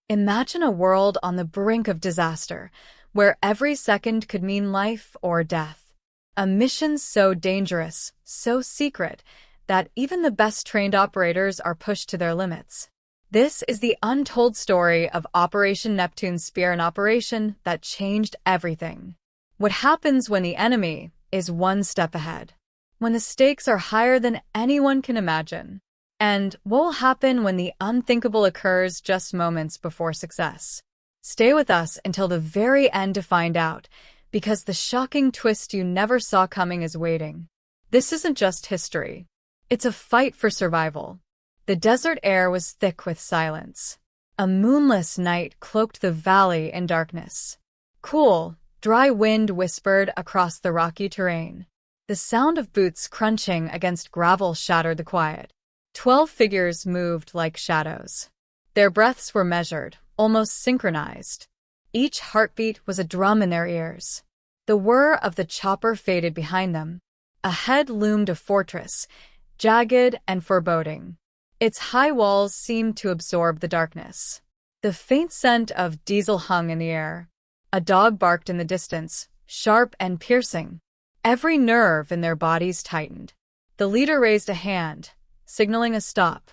Imagine a world on the brink of disaster, where every second could mean life or death. A mission so dangerous, so secret, that even the best-trained operators are pushed to their limits. This is the untold story of Operation Neptune Spear, an operation that changed everything. What happens when the enemy is one step ahead? When the stakes are higher than anyone can imagine? And what will happen when the unthinkable occurs just moments before success? Stay with us until the very end to find out, because the shocking twist you never saw coming is waiting. This isn't just history. It's a fight for survival. The desert air was thick with silence. A moonless night cloaked the valley in darkness. Cool, dry wind whispered across the rocky terrain. The sound of boots crunching against gravel shattered the quiet. 12 figures moved like shadows. Their breaths were measured, almost synchronized. Each heartbeat was a drum in their ears. The whir of the chopper faded behind them. Ahead loomed a fortress, jagged and foreboding. Its high walls seemed to absorb the darkness. The faint scent of diesel hung in the air. A dog barked in the distance, sharp and piercing. Every nerve in their bodies tightened. The leader raised a hand, signaling a stop.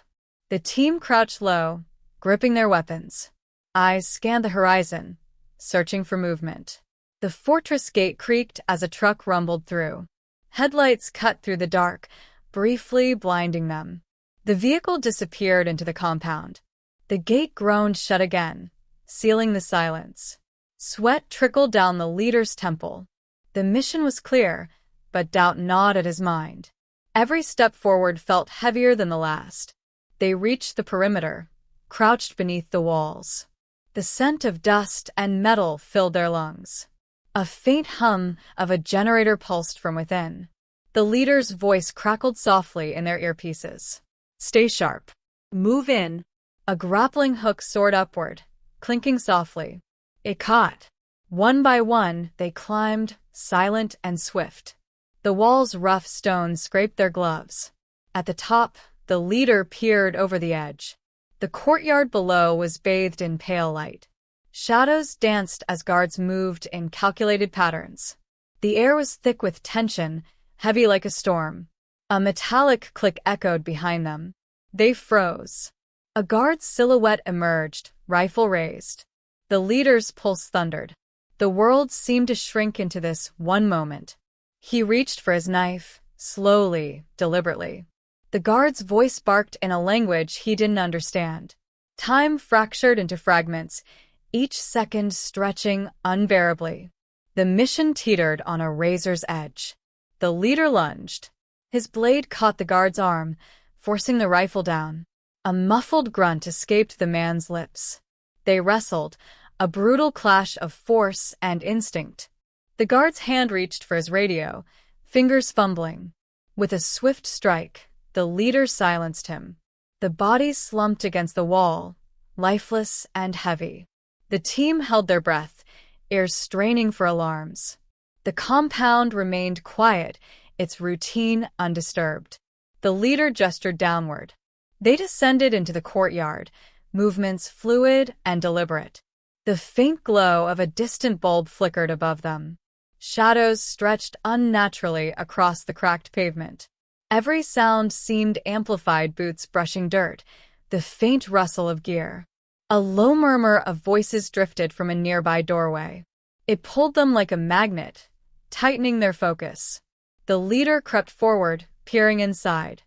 The team crouched low, gripping their weapons. Eyes scanned the horizon, searching for movement. The fortress gate creaked as a truck rumbled through. Headlights cut through the dark, briefly blinding them. The vehicle disappeared into the compound. The gate groaned shut again, sealing the silence. Sweat trickled down the leader's temple. The mission was clear, but doubt gnawed at his mind. Every step forward felt heavier than the last. They reached the perimeter, crouched beneath the walls. The scent of dust and metal filled their lungs. A faint hum of a generator pulsed from within. The leader's voice crackled softly in their earpieces. "Stay sharp. Move in." A grappling hook soared upward, clinking softly. It caught. One by one, they climbed, silent and swift. The wall's rough stones scraped their gloves. At the top, the leader peered over the edge. The courtyard below was bathed in pale light. Shadows danced as guards moved in calculated patterns. The air was thick with tension, heavy like a storm. A metallic click echoed behind them. They froze. A guard's silhouette emerged, rifle raised. The leader's pulse thundered. The world seemed to shrink into this one moment. He reached for his knife, slowly, deliberately. The guard's voice barked in a language he didn't understand. Time fractured into fragments, each second stretching unbearably. The mission teetered on a razor's edge. The leader lunged. His blade caught the guard's arm, forcing the rifle down. A muffled grunt escaped the man's lips. They wrestled, a brutal clash of force and instinct. The guard's hand reached for his radio, fingers fumbling. With a swift strike, the leader silenced him. The body slumped against the wall, lifeless and heavy. The team held their breath, ears straining for alarms. The compound remained quiet, its routine undisturbed. The leader gestured downward. They descended into the courtyard, movements fluid and deliberate. The faint glow of a distant bulb flickered above them. Shadows stretched unnaturally across the cracked pavement. Every sound seemed amplified: boots brushing dirt, the faint rustle of gear. A low murmur of voices drifted from a nearby doorway. It pulled them like a magnet, tightening their focus. The leader crept forward, peering inside.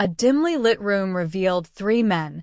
A dimly lit room revealed 3 men,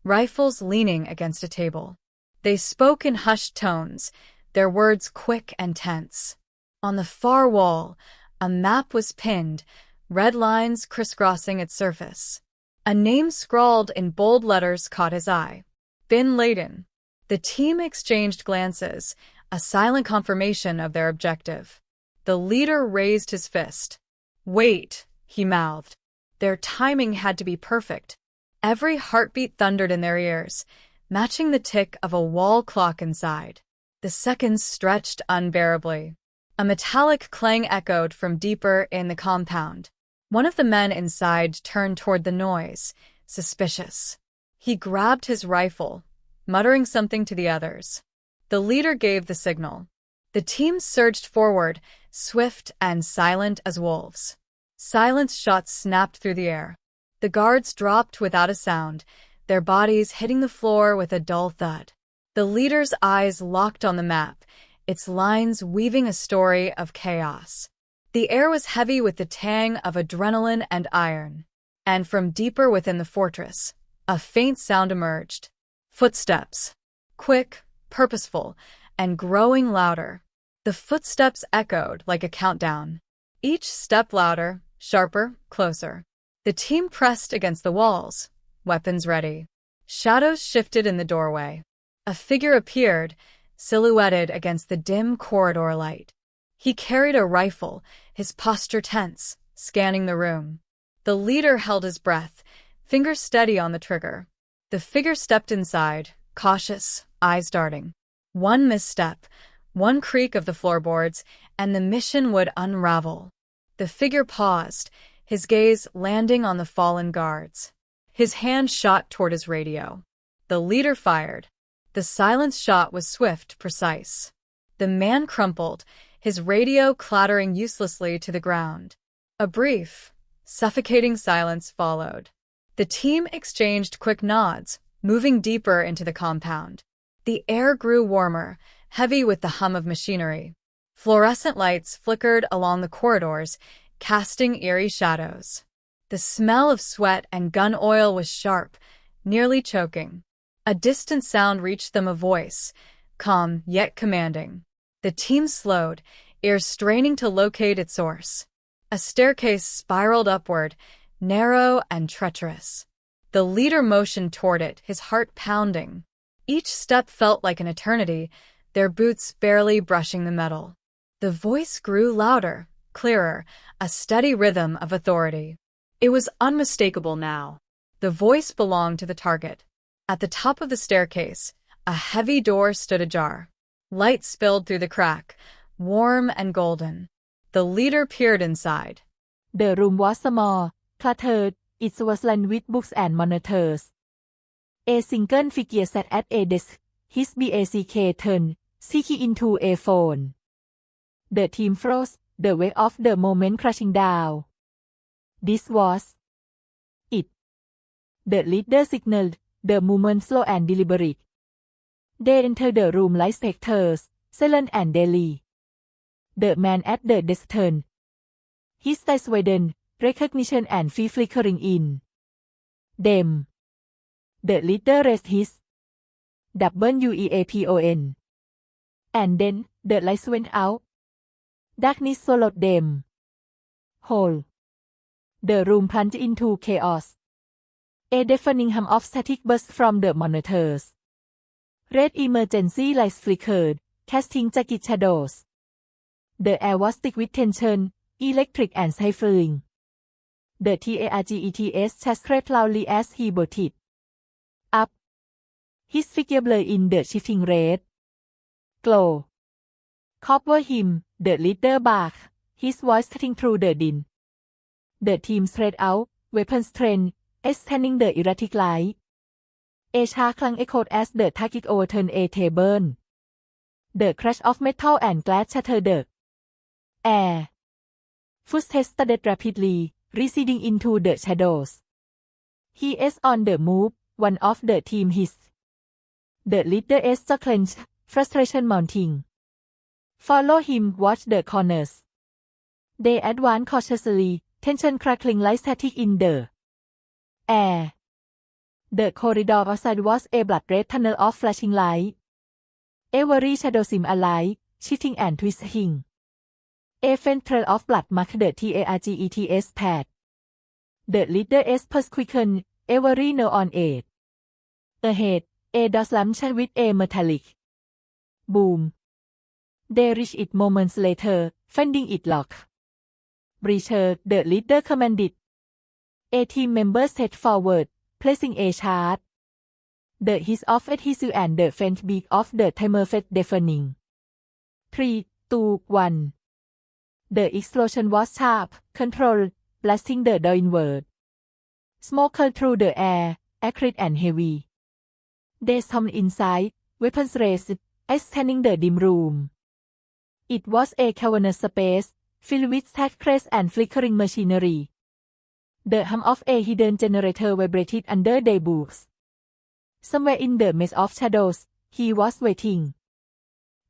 rifles leaning against a table. They spoke in hushed tones, their words quick and tense. On the far wall, a map was pinned, red lines crisscrossing its surface. A name scrawled in bold letters caught his eye. Bin Laden. The team exchanged glances, a silent confirmation of their objective. The leader raised his fist. "Wait," he mouthed. Their timing had to be perfect. Every heartbeat thundered in their ears, matching the tick of a wall clock inside. The seconds stretched unbearably. A metallic clang echoed from deeper in the compound. One of the men inside turned toward the noise, suspicious. He grabbed his rifle, muttering something to the others. The leader gave the signal. The team surged forward, swift and silent as wolves. Silence shots snapped through the air. The guards dropped without a sound, their bodies hitting the floor with a dull thud. The leader's eyes locked on the map, its lines weaving a story of chaos. The air was heavy with the tang of adrenaline and iron. And from deeper within the fortress, a faint sound emerged. Footsteps. Quick, purposeful, and growing louder. The footsteps echoed like a countdown. Each step louder, sharper, closer. The team pressed against the walls, weapons ready. Shadows shifted in the doorway. A figure appeared, silhouetted against the dim corridor light. He carried a rifle, his posture tense, scanning the room. The leader held his breath, fingers steady on the trigger. The figure stepped inside, cautious, eyes darting. One misstep, one creak of the floorboards, and the mission would unravel. The figure paused, his gaze landing on the fallen guards. His hand shot toward his radio. The leader fired. The silenced shot was swift, precise. The man crumpled, his radio clattering uselessly to the ground. A brief, suffocating silence followed. The team exchanged quick nods, moving deeper into the compound. The air grew warmer, heavy with the hum of machinery. Fluorescent lights flickered along the corridors, casting eerie shadows. The smell of sweat and gun oil was sharp, nearly choking. A distant sound reached them, a voice, calm yet commanding. The team slowed, ears straining to locate its source. A staircase spiraled upward, narrow and treacherous. The leader motioned toward it, his heart pounding. Each step felt like an eternity, their boots barely brushing the metal. The voice grew louder, clearer, a steady rhythm of authority. It was unmistakable now. The voice belonged to the target. At the top of the staircase, a heavy door stood ajar. Light spilled through the crack, warm and golden. The leader peered inside. The room was small, cluttered, it was lined with books and monitors. A single figure sat at a desk, his back turned, seeking into a phone. The team froze, the weight of the moment crashing down. This was it. The leader signaled, the movement slow and deliberate. They entered the room like specters, silent and deadly. The man at the desk turned. His eyes widened, recognition and fear flickering in them. The leader raised his weapon. And then, the lights went out. Darkness swallowed them whole. The room plunged into chaos. A deafening hum of static burst from the monitors. Red emergency lights flickered, casting jagged shadows. The air was thick with tension, electric and stifling. The target's chest scraped loudly as he bolted up. His figure blurred in the shifting red glow. Cover him, the leader barked, his voice cutting through the din. The team spread out, weapons trained, extending the erratic light. A sharp clang echoed as the target overturned a table. The crash of metal and glass shattered the air. Footsteps started rapidly, receding into the shadows. He is on the move, one of the team hissed. The leader's jaw clenched, frustration mounting. Follow him, watch the corners. They advanced cautiously, tension crackling like static in the air. The corridor outside was a blood-red tunnel of flashing light. Every shadow seemed alive, shifting and twisting. A faint trail of blood marked the target's path. The leader's pulse quickened, every nerve on edge. Ahead, a door slammed shut with a metallic boom. They reached it moments later, finding it locked. Breacher, the leader commanded. A team member stepped forward, placing a charge. The hiss of adhesive and the faint beat of the timer felt deafening. 3, 2, 1. The explosion was sharp, controlled, blasting the door inward. Smoke curled through the air, acrid and heavy. They stormed inside, weapons raised, extending the dim room. It was a cavernous space, filled with stacked crates and flickering machinery. The hum of a hidden generator vibrated under their boots. Somewhere in the maze of shadows, he was waiting.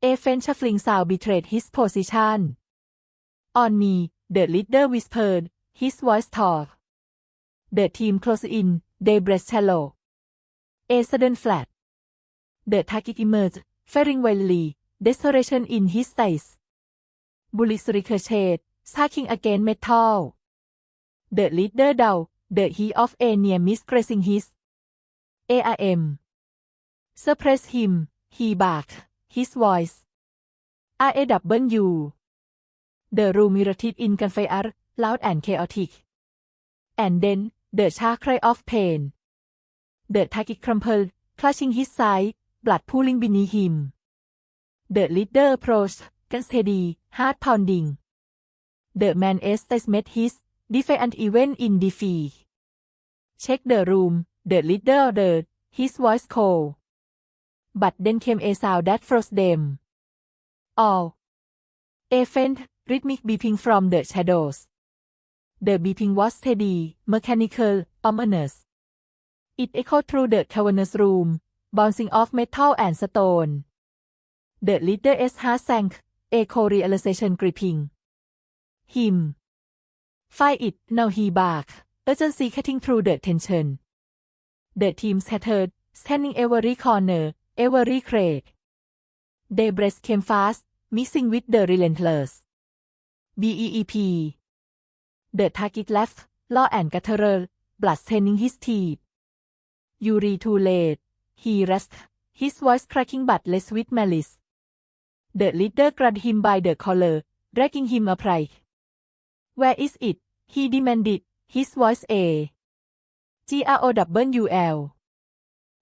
A faint shuffling sound betrayed his position. On me, the leader whispered, his voice taut. The team closed in, they breathed shallow. A sudden flash. The target emerged, firing wildly, desperation in his eyes. Bullets ricocheted, striking against metal. The leader dowed, the heat of a near miss grazing his arm. Suppress him, he barked, his voice. RAW. The room erupted in gunfire, loud and chaotic. And then, the sharp cry of pain. The target crumpled, clutching his side, blood pooling beneath him. The leader approached, gun steady, heart pounding. The man's eyes met his, defiant even in defeat. Check the room, the leader ordered, his voice cold. But then came a sound that froze them all. A faint, rhythmic beeping from the shadows. The beeping was steady, mechanical, ominous. It echoed through the cavernous room, bouncing off metal and stone. The leader's heart sank, a cold realization gripping him. Fight it, now he barked, urgency cutting through the tension. The team scattered, scanning every corner, every crate. Their breaths came fast, mixing with the relentless BEEP. The target laughed, low and guttural, blood staining his teeth. "You're too late," he rasped, his voice cracking but less with malice. The leader grabbed him by the collar, dragging him upright. "Where is it?" he demanded, his voice growl.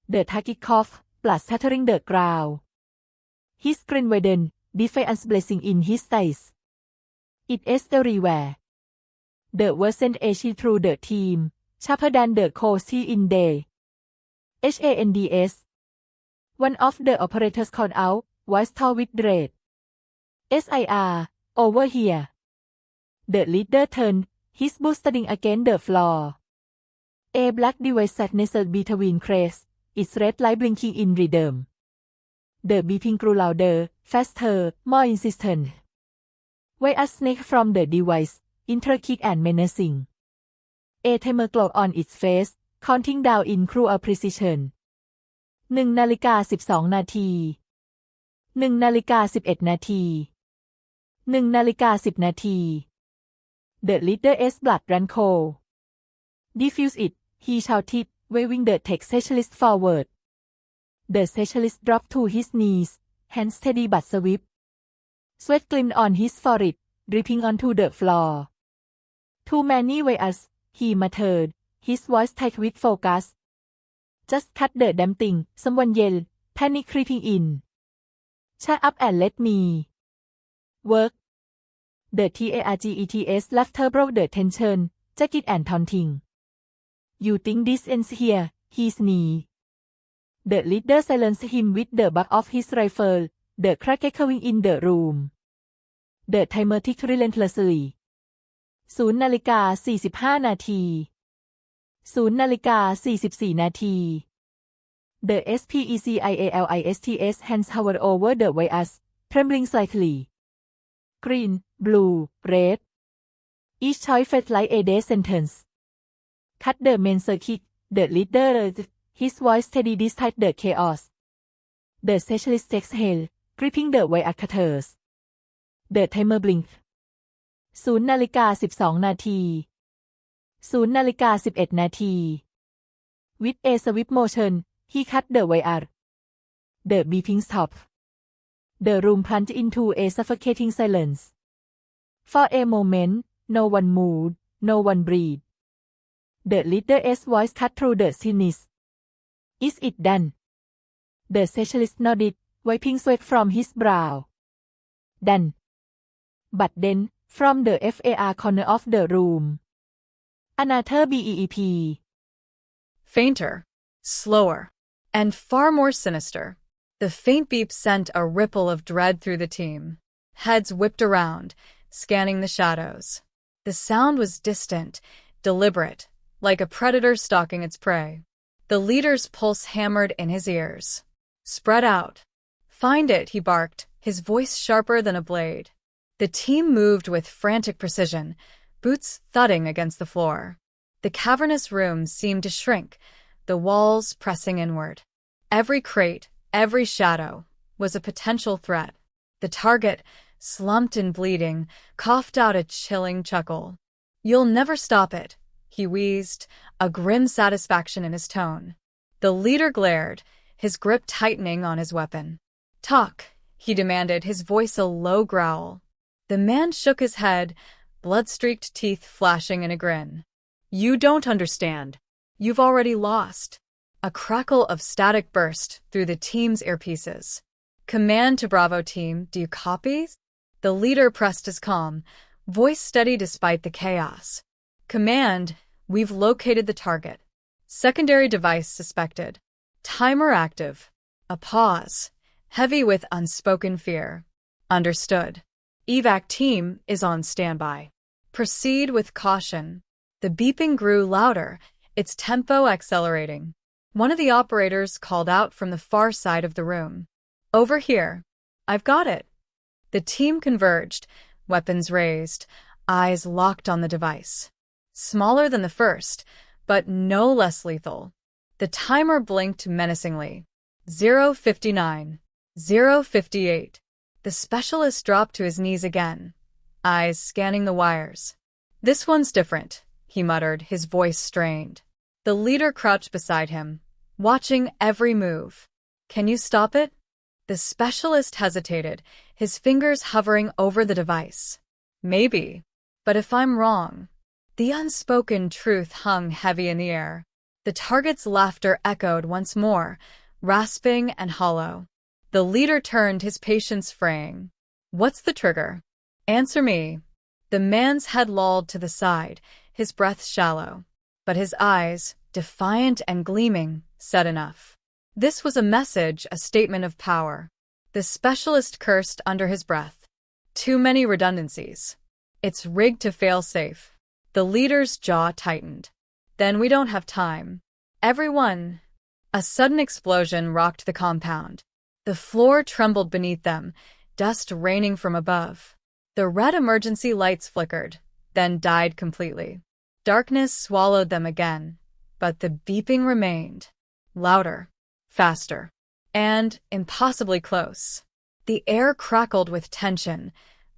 The target coughed, blood splattering the ground. His grin widened, defiance blazing in his eyes. It is everywhere. The word sent a chill through the team, sharper than the cold steel in day. HANDS. One of the operators called out, voice tall with dread. "SIR, over here." The leader turned, his boots thudding against the floor. A black device sat nestled between crates, its red light blinking in rhythm. The beeping grew louder, faster, more insistent. Wires snaked from the device, intricate and menacing. A timer glowed on its face, counting down in cruel precision. 1:12 นาที 1:11 นาที 1:10 นาที The leader's blood ran cold. "Defuse it," he shouted, waving the tech specialist forward. The specialist dropped to his knees, hands steady but swift. Sweat gleamed on his forehead, dripping onto the floor. "Too many wires," he muttered, his voice tight with focus. "Just cut the damn thing," someone yelled, panic creeping in. "Shut up and let me work." The target's laughter broke the tension, jagged and taunting. "You think this ends here?" he sneered. The leader silenced him with the butt of his rifle, the crack echoing in the room. The timer ticked relentlessly. 0:45 นาที 0:44 นาที The SPECIALIST's hands hovered over the wires, trembling slightly. Green, blue, red. Each choice felt like a death sentence. "Cut the main circuit," the leader urged, his voice steady despite the chaos. The specialist exhaled, gripping the wire cutters. The timer blinked. 0:12 นาที 0:11 นาที With a swift motion, he cut the wire. The beeping stopped. The room plunged into a suffocating silence. For a moment, no one moved, no one breathed. The leader's voice cut through the stillness. "Is it done?" The specialist nodded, wiping sweat from his brow. "Done." But then, from the far corner of the room, another beep. Fainter, slower, And far more sinister. The faint beep sent a ripple of dread through the team. Heads whipped around, scanning the shadows. The sound was distant, deliberate, like a predator stalking its prey. The leader's pulse hammered in his ears. Spread out. Find it, he barked, his voice sharper than a blade. The team moved with frantic precision, boots thudding against the floor. The cavernous room seemed to shrink, the walls pressing inward. Every crate, every shadow, was a potential threat. The target, slumped and bleeding, coughed out a chilling chuckle. "You'll never stop it," he wheezed, a grim satisfaction in his tone. The leader glared, his grip tightening on his weapon. "Talk," he demanded, his voice a low growl. The man shook his head, blood-streaked teeth flashing in a grin. "You don't understand. You've already lost." A crackle of static burst through the team's earpieces. "Command to Bravo team, do you copy?" The leader pressed his calm, voice steady despite the chaos. "Command, we've located the target. Secondary device suspected. Timer active." A pause, heavy with unspoken fear. "Understood. Evac team is on standby. Proceed with caution." The beeping grew louder, its tempo accelerating. One of the operators called out from the far side of the room. "Over here. I've got it." The team converged, weapons raised, eyes locked on the device. Smaller than the first, but no less lethal. The timer blinked menacingly. 0:59. 0:58. The specialist dropped to his knees again, eyes scanning the wires. "This one's different," he muttered, his voice strained. The leader crouched beside him, watching every move. "Can you stop it?" The specialist hesitated, his fingers hovering over the device. "Maybe. But if I'm wrong?" The unspoken truth hung heavy in the air. The target's laughter echoed once more, rasping and hollow. The leader turned, his patience fraying. "What's the trigger? Answer me." The man's head lolled to the side, his breath shallow. But his eyes, defiant and gleaming, said enough. This was a message, a statement of power. The specialist cursed under his breath. Too many redundancies. It's rigged to fail safe. The leader's jaw tightened. "Then we don't have time. Everyone." A sudden explosion rocked the compound. The floor trembled beneath them, dust raining from above. The red emergency lights flickered, then died completely. Darkness swallowed them again, but the beeping remained. Louder, faster, and impossibly close. The air crackled with tension,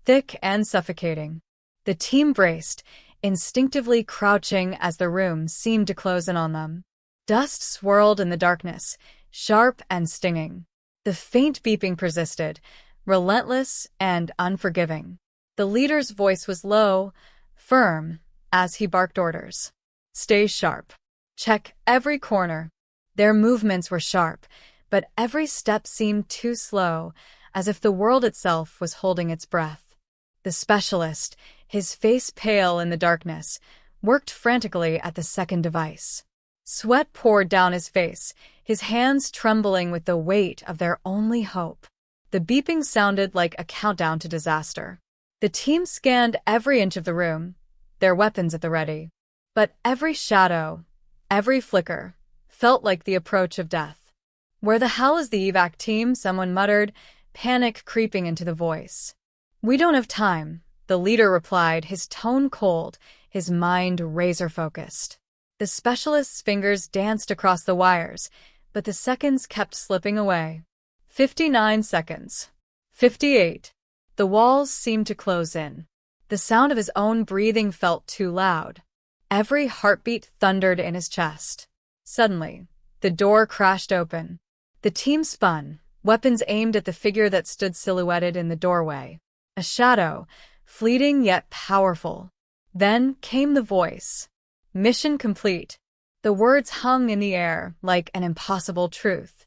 thick and suffocating. The team braced, instinctively crouching as the room seemed to close in on them. Dust swirled in the darkness, sharp and stinging. The faint beeping persisted, relentless and unforgiving. The leader's voice was low, firm, as he barked orders. "Stay sharp. Check every corner." Their movements were sharp, but every step seemed too slow, as if the world itself was holding its breath. The specialist, his face pale in the darkness, worked frantically at the second device. Sweat poured down his face, his hands trembling with the weight of their only hope. The beeping sounded like a countdown to disaster. The team scanned every inch of the room, their weapons at the ready. But every shadow, every flicker, felt like the approach of death. "Where the hell is the evac team?" someone muttered, panic creeping into the voice. "We don't have time," the leader replied, his tone cold, his mind razor-focused. The specialist's fingers danced across the wires, but the seconds kept slipping away. 59 seconds. 58. The walls seemed to close in. The sound of his own breathing felt too loud. Every heartbeat thundered in his chest. Suddenly, the door crashed open. The team spun, weapons aimed at the figure that stood silhouetted in the doorway. A shadow, fleeting yet powerful. Then came the voice. "Mission complete." The words hung in the air like an impossible truth.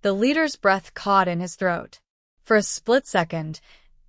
The leader's breath caught in his throat. For a split second,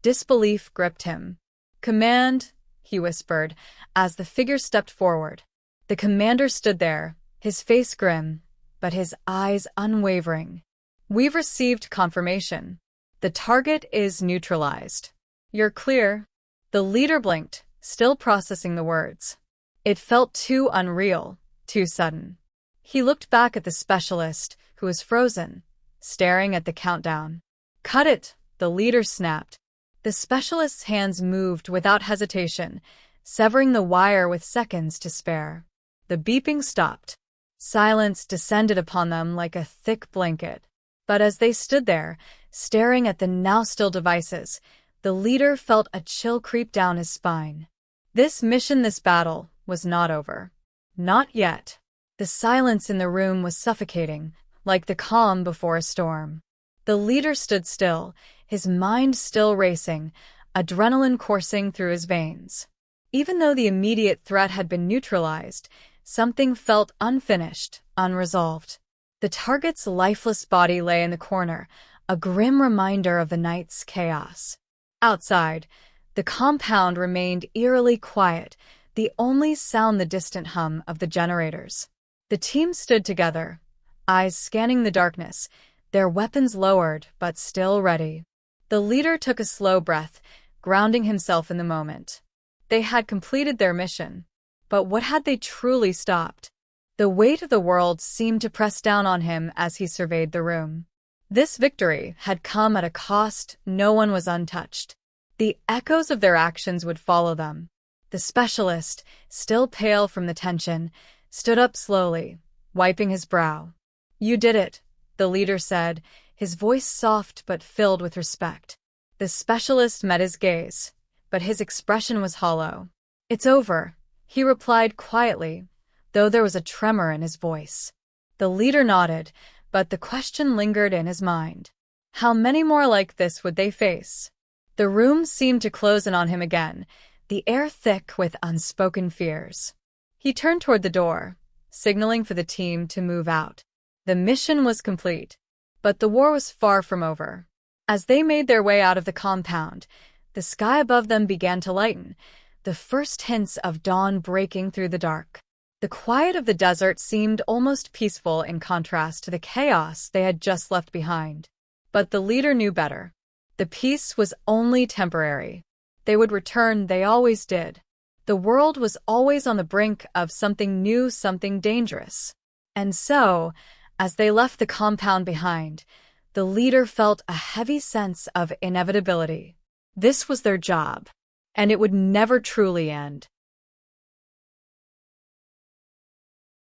disbelief gripped him. "Command," he whispered, as the figure stepped forward. The commander stood there, his face grim, but his eyes unwavering. "We've received confirmation. The target is neutralized. You're clear." The leader blinked, still processing the words. It felt too unreal, too sudden. He looked back at the specialist, who was frozen, staring at the countdown. "Cut it," the leader snapped. The specialist's hands moved without hesitation, severing the wire with seconds to spare. The beeping stopped. Silence descended upon them like a thick blanket. But as they stood there, staring at the now-still devices, the leader felt a chill creep down his spine. This mission, this battle, was not over. Not yet. The silence in the room was suffocating, like the calm before a storm. The leader stood still, his mind still racing, adrenaline coursing through his veins. Even though the immediate threat had been neutralized, something felt unfinished, unresolved. The target's lifeless body lay in the corner, a grim reminder of the night's chaos. Outside, the compound remained eerily quiet, the only sound the distant hum of the generators. The team stood together, eyes scanning the darkness, their weapons lowered but still ready. The leader took a slow breath, grounding himself in the moment. They had completed their mission. But what had they truly stopped? The weight of the world seemed to press down on him as he surveyed the room. This victory had come at a cost. No one was untouched. The echoes of their actions would follow them. The specialist, still pale from the tension, stood up slowly, wiping his brow. "You did it," the leader said, his voice soft but filled with respect. The specialist met his gaze, but his expression was hollow. "It's over," he replied quietly, though there was a tremor in his voice. The leader nodded, but the question lingered in his mind. How many more like this would they face? The room seemed to close in on him again, the air thick with unspoken fears. He turned toward the door, signaling for the team to move out. The mission was complete, but the war was far from over. As they made their way out of the compound, the sky above them began to lighten, the first hints of dawn breaking through the dark. The quiet of the desert seemed almost peaceful in contrast to the chaos they had just left behind. But the leader knew better. The peace was only temporary. They would return, they always did. The world was always on the brink of something new, something dangerous. And so, as they left the compound behind, the leader felt a heavy sense of inevitability. This was their job, and it would never truly end.